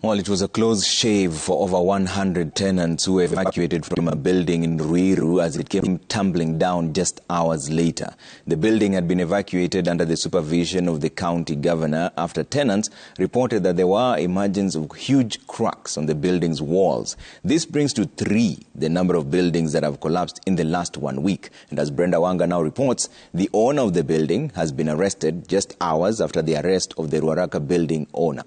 Well, it was a close shave for over 100 tenants who were evacuated from a building in Ruiru as it came tumbling down just hours later. The building had been evacuated under the supervision of the county governor after tenants reported that there were emergence of huge cracks on the building's walls. This brings to 3 the number of buildings that have collapsed in the last 1 week. And as Brenda Wanga now reports, the owner of the building has been arrested just hours after the arrest of the Ruaraka building owner.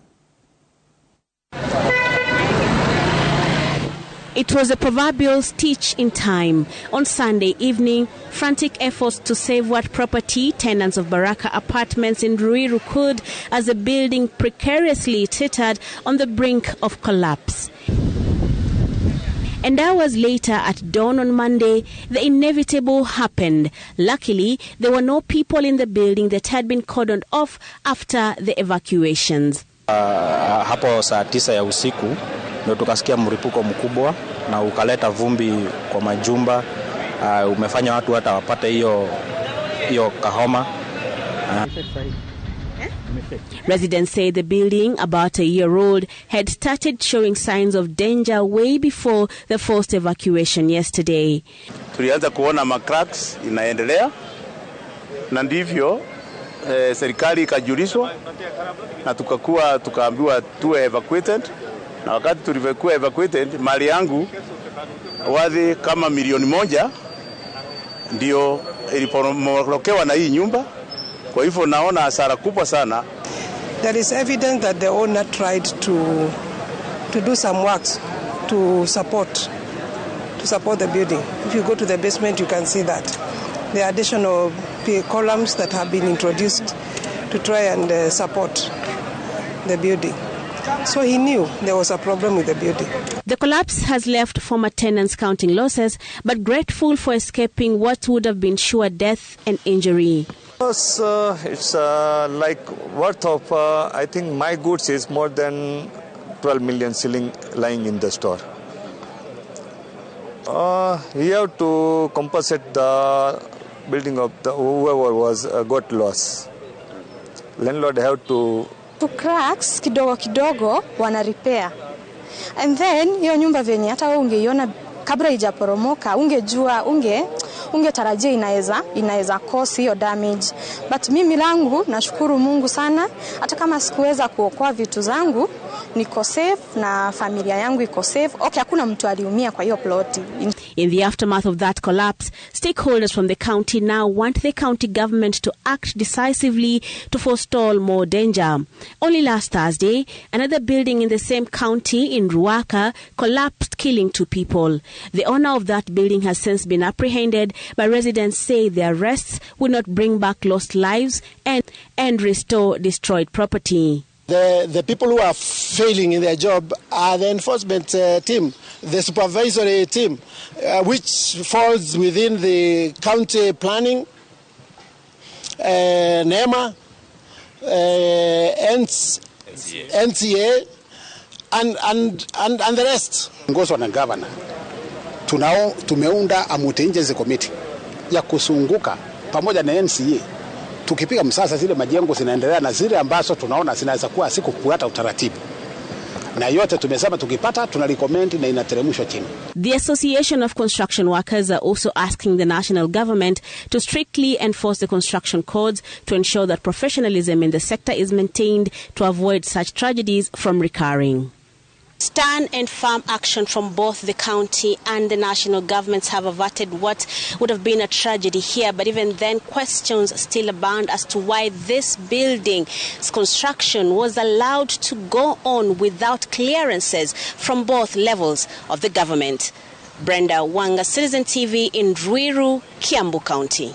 It was a proverbial stitch in time. On Sunday evening, frantic efforts to save what property tenants of Ruaraka apartments in Ruiru could as the building precariously teetered on the brink of collapse. And hours later, at dawn on Monday, the inevitable happened. Luckily, there were no people in the building that had been cordoned off after the evacuations. Hapo saa 9 ya usiku ndio tukasikia mlipuko mkubwa na ukaleta vumbi kwa majumba, umefanya watu hata wapate hiyo kahoma. Residents say the building, about a year old, had started showing signs of danger way before the forced evacuation yesterday. Tulianza kuona macracks inaendelea na ndivyo serikali ikajulishwa na tukaambiwa tuwe evacuated, na wakati tulivyokuwa evacuated mali yangu wadhi kama milioni 1 ndio iliporomokewa na hii nyumba. Kwa hivyo naona hasara kubwa sana. There is evidence that the owner tried to do some works to support the building. If you go to the basement, you can see that the additional columns that have been introduced to try and support the building. So he knew there was a problem with the building. The collapse has left former tenants counting losses, but grateful for escaping what would have been sure death and injury. It's like worth of, I think my goods is more than 12 million shilling lying in the store. We have to compensate the building of the whoever was got loss. Landlord have to cracks kidogo wana repair, and then hiyo nyumba venye hata wewe ungeiona kabla haijaporomoka ungetarajia inaweza cause hiyo damage, but mimi langu nashukuru Mungu sana, hata kama sikuweza kuokoa vitu zangu niko safe na familia yangu iko safe. Okay, hakuna mtu aliumia kwa hiyo plot. In the aftermath of that collapse, stakeholders from the county now want the county government to act decisively to forestall more danger. Only last Thursday, another building in the same county in Ruaraka collapsed, killing 2 people. The owner of that building has since been apprehended, but residents say the arrests will not bring back lost lives and restore destroyed property. The people who are failing in their job are the enforcement team, the supervisory team, which falls within the county planning, NEMA, NCA, and the rest. Ngoswa na governor, tumeunda a multi-agency committee ya kusunguka pamoja na NCA. Tukipiga msasa zile majengo zinaendelea na zile ambazo tunaona zinaweza kuwa siku kufuata utaratibu. Na yote tumesema tukipata tunarecommend na inateremshwa chini. The Association of Construction Workers are also asking the national government to strictly enforce the construction codes to ensure that professionalism in the sector is maintained to avoid such tragedies from recurring. Stern and firm action from both the county and the national governments have averted what would have been a tragedy here. But even then, questions still abound as to why this building's construction was allowed to go on without clearances from both levels of the government. Brenda Wanga, Citizen TV in Ruiru, Kiambu County.